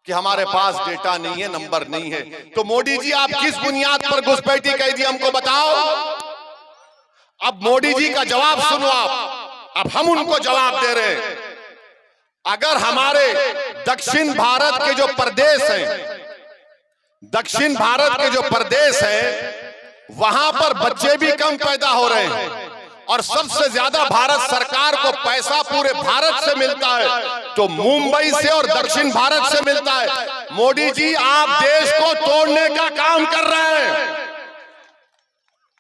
कि हमारे पास डेटा नहीं है, नंबर नहीं है। तो मोदी जी आप किस बुनियाद पर घुसपैठी कह दी हमको बताओ। अब मोदी जी का जवाब सुनो आप, अब हम उनको जवाब दे रहे हैं। अगर हमारे दक्षिण भारत के जो प्रदेश हैं, दक्षिण भारत के जो प्रदेश हैं, वहां पर बच्चे भी कम पैदा हो रहे हैं और सबसे ज्यादा भारत सरकार को पैसा पूरे भारत से मिलता है तो मुंबई से और दक्षिण भारत से मिलता है। मोदी जी आप देश को तोड़ने का काम कर रहे हैं,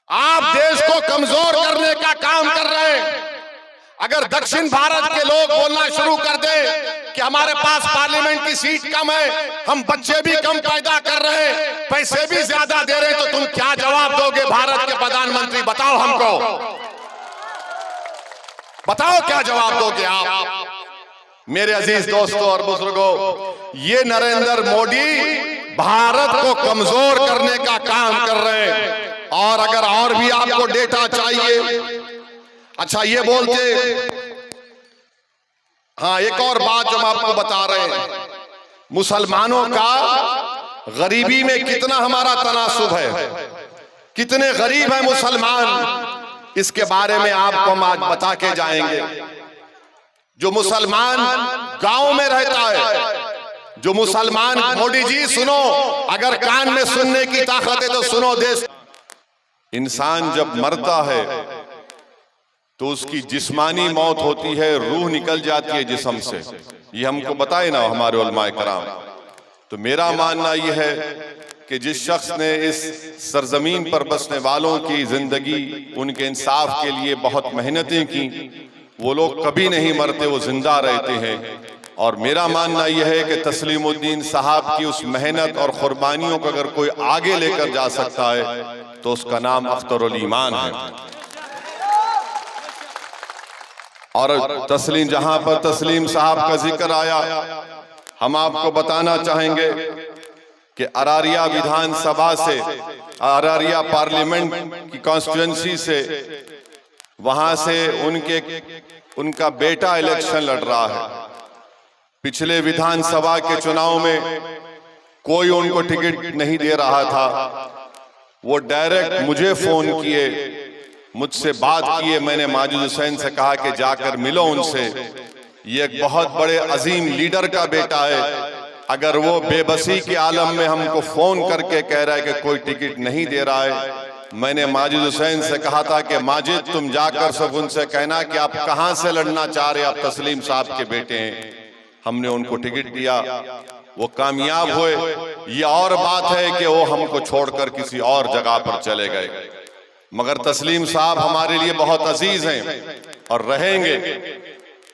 आप देश को कमजोर करने का काम कर रहे हैं। अगर दक्षिण भारत के लोग बोलना शुरू कर दे कि हमारे पास पार्लियामेंट की सीट कम है, हम बच्चे भी कम पैदा कर रहे हैं, पैसे भी ज्यादा दे रहे हैं, तो तुम क्या जवाब दोगे भारत के प्रधानमंत्री? बताओ हमको, बताओ क्या जवाब दोगे आप? मेरे अजीज दोस्तों और बुजुर्गों, ये नरेंद्र मोदी भारत को कमजोर करने का काम कर रहे हैं। और अगर और भी आपको डेटा चाहिए, अच्छा ये बोलते, हाँ एक और बात जो हम आपको बता रहे हैं, मुसलमानों का गरीबी में कितना हमारा तनासुब है, कितने गरीब है मुसलमान, इसके बारे में आपको हम आज बता के जाएंगे। जो मुसलमान गांव में रहता है, जो मुसलमान, मोदी जी सुनो, अगर कान में सुनने की ताकत है तो सुनो। देश इंसान जब मरता है तो उसकी जिस्मानी मौत होती है, रूह निकल जाती है जिस्म से, ये हमको बताए ना हमारे उलमाए कराम। तो मेरा मानना यह है कि जिस शख्स ने इस सरजमीन पर बसने वालों की जिंदगी, उनके इंसाफ के लिए बहुत मेहनतें की, वो लोग कभी नहीं मरते, वो जिंदा रहते हैं। और मेरा मानना यह है कि तस्लीमुद्दीन साहब की उस मेहनत और कुर्बानियों को अगर कोई आगे लेकर जा सकता है तो उसका नाम अख्तरुल ईमान है। और तस्लीम, जहां पर तस्लीम साहब का जिक्र आया, हम आपको बताना चाहेंगे कि अरारिया विधानसभा से, अरारिया पार्लियामेंट की कॉन्स्टिट्यूएंसी से, वहां से उनका बेटा इलेक्शन लड़ रहा है। पिछले विधानसभा के चुनाव में कोई उनको टिकट नहीं दे रहा था, वो डायरेक्ट मुझे फोन किए, मुझसे बात किए। मैंने माजिद हुसैन से कहा कि जाकर मिलो उनसे, ये एक बहुत बड़े अजीम लीडर का बेटा है। अगर वो बेबसी के आलम में हमको फोन करके कह रहा है कि कोई टिकट नहीं दे रहा है, मैंने माजिद हुसैन से कहा था कि माजिद तुम जाकर सब उनसे कहना कि आप कहां से लड़ना चाह रहे, आप तस्लीम साहब के बेटे हैं। हमने उनको टिकट दिया, वो कामयाब हुए। ये और बात है कि वो हमको छोड़कर किसी और जगह पर चले गए, मगर तस्लीम साहब हमारे लिए बहुत अजीज हैं और रहेंगे।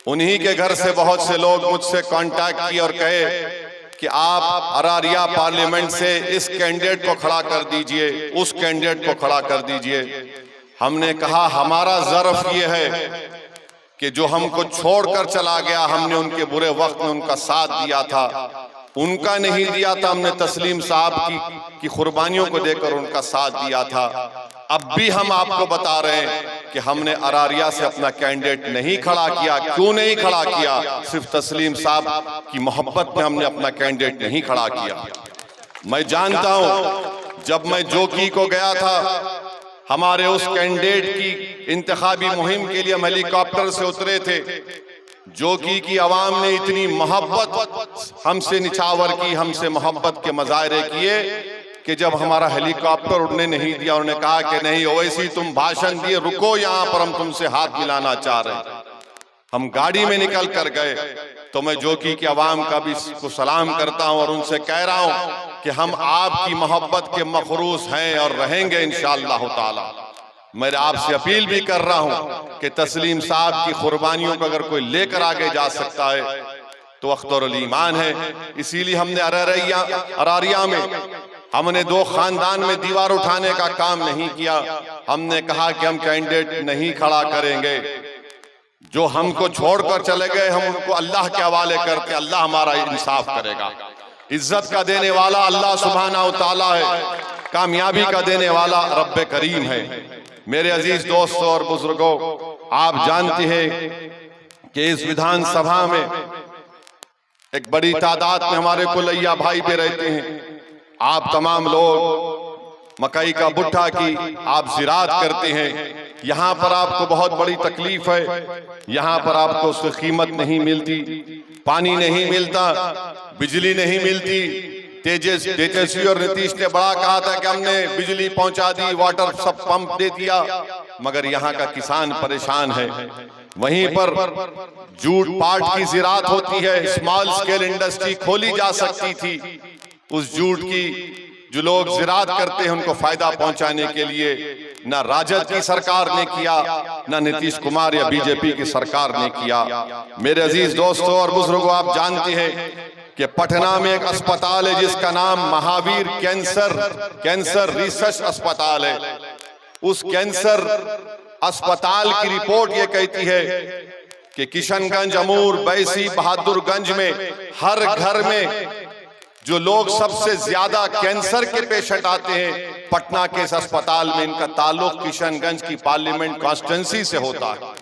उन्हीं के घर से बहुत से लोग मुझसे कांटेक्ट किए और कहे कि आप अरारिया पार्लियामेंट से इस कैंडिडेट को खड़ा कर दीजिए, उस कैंडिडेट को खड़ा कर दीजिए। हमने कहा हमारा ज़र्फ ये है कि जो हमको छोड़कर चला गया, हमने उनके बुरे वक्त में उनका साथ दिया था, उनका नहीं दिया था, हमने तस्लीम साहब की कुर्बानियों को देकर उनका साथ दिया था। अब भी हम आपको बता रहे हैं कि हमने अरारिया से अपना कैंडिडेट नहीं खड़ा किया। क्यों नहीं खड़ा किया? सिर्फ तस्लीम साहब की मोहब्बत में हमने अपना कैंडिडेट नहीं खड़ा किया। मैं जानता हूं, जब मैं जोकी को गया था, हमारे उस कैंडिडेट की इंतखाबी मुहिम के लिए हम हेलीकॉप्टर से उतरे थे। जोकी की आवाम ने इतनी मोहब्बत हमसे निछावर की, हमसे मोहब्बत के मजाहरे किए कि जब हमारा हेलीकॉप्टर उड़ने नहीं दिया, उन्होंने कहा कि नहीं ओवैसी तुम भाषण दिए, रुको यहाँ पर, हम तुमसे हाथ मिलाना चाह रहे हैं। हम गाड़ी में निकल कर गए। तो मैं जोकी की आवाम का भी को सलाम करता हूँ और उनसे कह रहा हूँ कि हम आपकी मोहब्बत के मखरूस हैं और रहेंगे इंशाअल्लाह ताला। मैं आपसे अपील भी कर रहा हूँ कि तस्लीम साहब की कुर्बानियों को अगर कोई लेकर आगे जा सकता है तो अख्तरुल ईमान है। इसीलिए हमने अरारिया में हमने दो खानदान में दीवार उठाने का काम नहीं किया। हमने कहा कि हम कैंडिडेट नहीं खड़ा करेंगे, जो हमको छोड़कर चले गए हम उनको अल्लाह के हवाले करके, अल्लाह हमारा इंसाफ करेगा। इज्जत का देने वाला अल्लाह सुब्हानहू व तआला है, कामयाबी का देने वाला रब्बे करीम है। मेरे अजीज दोस्तों और बुजुर्गों, आप जानते हैं कि इस विधानसभा में एक बड़ी तादाद में हमारे कुलैया भाई भी रहते हैं। आप तमाम लोग मकई का भुट्टा की आप ज़िराअत करते हैं। यहाँ पर आपको बहुत बड़ी तकलीफ है, यहाँ पर आपको उसकी कीमत नहीं मिलती, पानी नहीं मिलता, बिजली नहीं मिलती। तेजस्वी और नीतीश ने बड़ा कहा था कि हमने बिजली पहुंचा दी, वाटर सब पंप दे दिया, मगर यहाँ का किसान परेशान है। वहीं पर जूट पाट की ज़िराअत होती है, स्मॉल स्केल इंडस्ट्री खोली जा सकती थी। उस जूट की जो लोग ज़िराअत करते हैं उनको फायदा पहुंचाने के लिए न राजद की सरकार ने किया, न नीतीश कुमार या बीजेपी की सरकार ने किया। मेरे अजीज दोस्तों और बुजुर्गों, आप जानते हैं कि पटना में एक अस्पताल है जिसका नाम महावीर कैंसर रिसर्च अस्पताल है। उस कैंसर अस्पताल की रिपोर्ट ये कहती है कि किशनगंज, अमूर, बैसी, बहादुरगंज में हर घर में जो लोग सबसे ज्यादा कैंसर के पेशेंट आते हैं, पटना के इस अस्पताल में इनका ताल्लुक किशनगंज की पार्लियामेंट कॉन्स्टिट्यूंसी से होता है।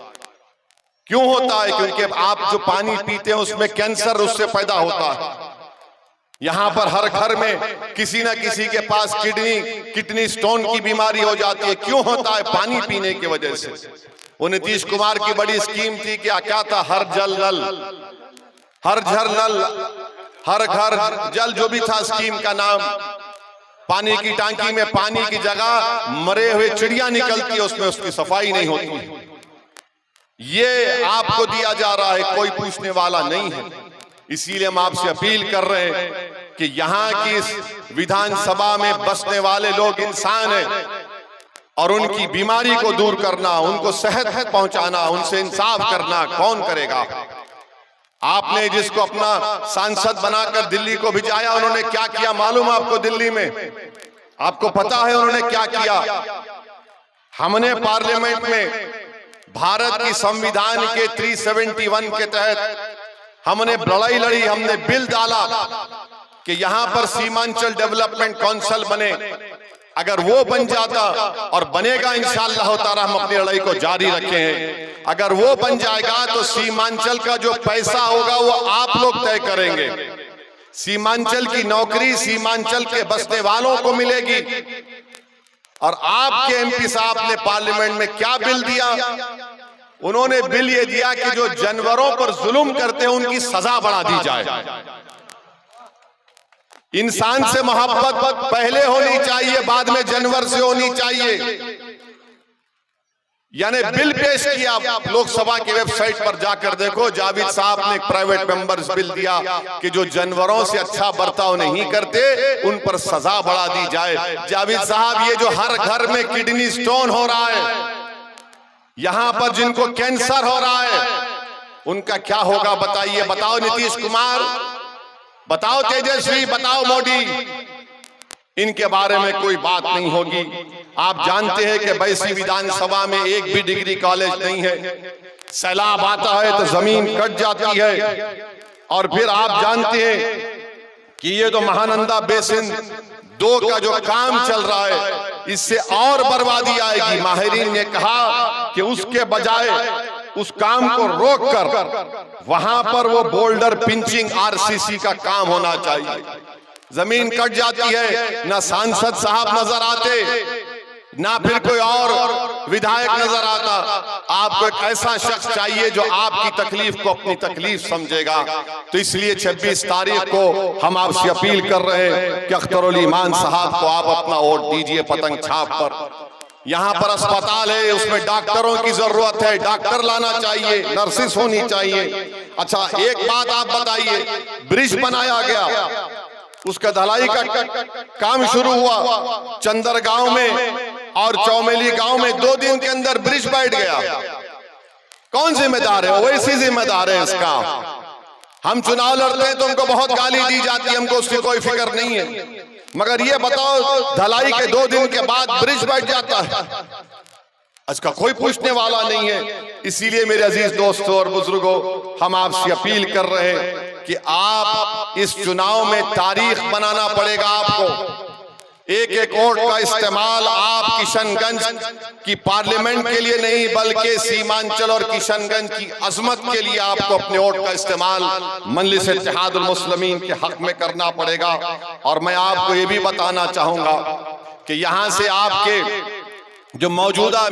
क्यों होता है? क्योंकि आप जो पानी पीते हैं उसमें कैंसर उससे पैदा होता है। यहाँ पर हर घर में किसी न किसी के पास किडनी स्टोन की बीमारी हो जाती है। क्यों होता है? पानी पीने की वजह से। वो नीतीश कुमार की बड़ी स्कीम थी, क्या था, हर घर जल, जो भी था स्कीम का नाम। पानी की टांकी में पानी की जगह मरे हुए चिड़िया निकलती है, उसमें उसकी सफाई नहीं होती। ये आपको दिया जा रहा है, कोई पूछने वाला नहीं है। इसीलिए हम आपसे अपील कर रहे हैं कि यहाँ की इस विधानसभा में बसने वाले लोग इंसान हैं और उनकी बीमारी को दूर करना, उनको सेहत पहुंचाना, उनसे इंसाफ करना कौन करेगा? आपने जिसको अपना सांसद बनाकर दिल्ली को भिजाया, उन्होंने क्या किया मालूम आपको? दिल्ली में आपको पता है उन्होंने क्या किया? हमने पार्लियामेंट में भारत की संविधान के 371 के तहत हमने लड़ाई लड़ी, हमने बिल डाला कि यहां पर सीमांचल डेवलपमेंट काउंसिल बने। अगर वो बन जाता, और बनेगा इंशाअल्लाह ताला, हम अपनी लड़ाई को जारी रखे हैं। अगर वो बन जाएगा तो सीमांचल का जो पैसा होगा वो आप लोग तय करेंगे। सीमांचल की नौकरी सीमांचल के बसने वालों को मिलेगी। और आपके एमपी साहब ने पार्लियामेंट में क्या बिल दिया? उन्होंने बिल ये दिया कि जो जानवरों पर जुल्म करते हैं उनकी सजा बढ़ा दी जाए। इंसान से मोहब्बत पहले होनी चाहिए, बाद में जानवर से होनी चाहिए। यानी बिल पेश किया, लोकसभा की वेबसाइट पर जाकर देखो, जावेद साहब ने एक प्राइवेट मेंबर्स बिल दिया कि जो जानवरों से अच्छा बर्ताव नहीं करते उन पर सजा बढ़ा दी जाए। जावेद साहब, ये जो हर घर में किडनी स्टोन हो रहा है, यहां पर जिनको कैंसर हो रहा है, उनका क्या होगा बताइए? बताओ नीतीश कुमार, बताओ तेजस्वी, बताओ मोदी, इनके बारे में कोई बात नहीं होगी। आप जानते हैं कि बैसी विधानसभा में एक भी डिग्री कॉलेज नहीं है। सैलाब आता है तो जमीन कट जाती है। और फिर आप जानते हैं कि ये तो महानंदा बेसिन 2 का जो काम चल रहा है, इससे और बर्बादी आएगी। माहिरीन ने कहा कि उसके बजाय उस काम को रोककर वहां पर वो बोल्डर पिंचिंग आरसीसी का काम होना चाहिए। जमीन कट जाती है, ना सांसद साहब नजर आते, ना फिर कोई और विधायक नजर आता। आपको एक ऐसा शख्स चाहिए जो आपकी तकलीफ को अपनी तकलीफ समझेगा। तो इसलिए 26 तारीख को हम आपसे अपील कर रहे हैं कि अख्तरुल ईमान साहब को आप अपना वोट दीजिए पतंग छाप पर। यहाँ पर अस्पताल है, उसमें डॉक्टरों की जरूरत है, डॉक्टर लाना चाहिए, नर्सेस होनी चाहिए। अच्छा, एक बात आप बताइए, ब्रिज बनाया गया, उसका ढलाई का काम शुरू हुआ चंदरगांव में और चौमेली गांव में, 2 दिन के अंदर ब्रिज बैठ गया। कौन जिम्मेदार है? ओवैसी जिम्मेदार है इसका। हम चुनाव लड़ते हैं तो उनको बहुत गाली दी जाती है, हमको उसकी कोई फिक्र नहीं है। मगर ये बताओ, ढलाई के 2 दिन के बाद ब्रिज बैठ जाता है, इसका कोई पूछने वाला नहीं है। इसीलिए मेरे अजीज दोस्तों और बुजुर्गों, हम आपसे अपील कर रहे हैं कि आप इस चुनाव में तारीख बनाना पड़ेगा। आपको एक एक वोट का इस्तेमाल आप किशनगंज की पार्लियामेंट के लिए नहीं बल्कि सीमांचल और किशनगंज की अजमत के लिए आपको अपने वोट का इस्तेमाल मजलिस इत्तेहादुल मुस्लिमीन के हक में करना पड़ेगा। और मैं आपको ये भी बताना चाहूंगा कि यहां से आपके जो मौजूदा